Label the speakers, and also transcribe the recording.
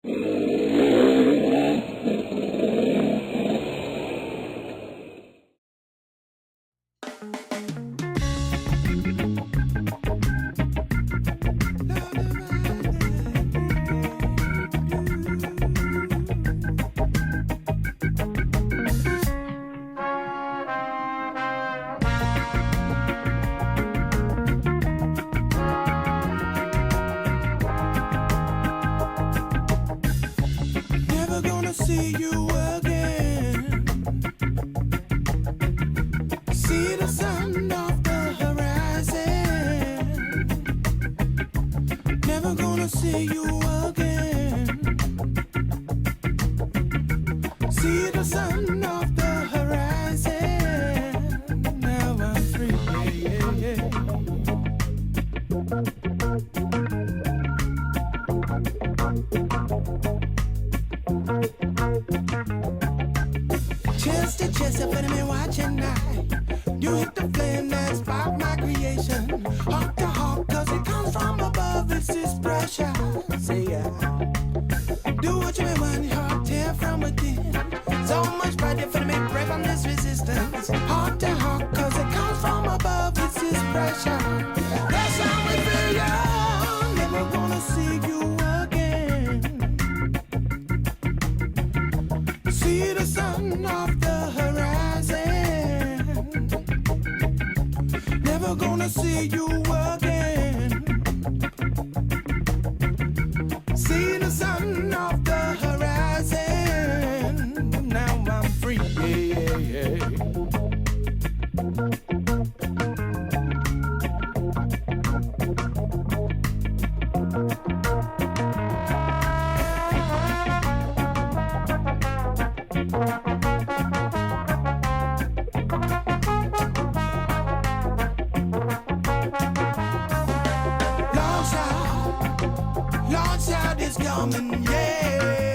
Speaker 1: Never gonna see you again. See the sun off the horizon. Never gonna see you again. See the sun off the horizon. Now I'm free. Yeah, yeah, Chest to chest, up enemy watching night. You hit the flame that sparked my creation. Heart to heart, cause it comes from above. It's this pressure. Say yeah. Do what you may want, your heart tear from within. So much pride, you're finna make break on this resistance. Heart to heart, cause it comes from above. It's this pressure. That's how we feel young. Never gonna see you again. See the sun off the horizon. Never gonna see you again. See the sun off the horizon. Now I'm free. Yeah, yeah, yeah. Launch out is coming, yeah.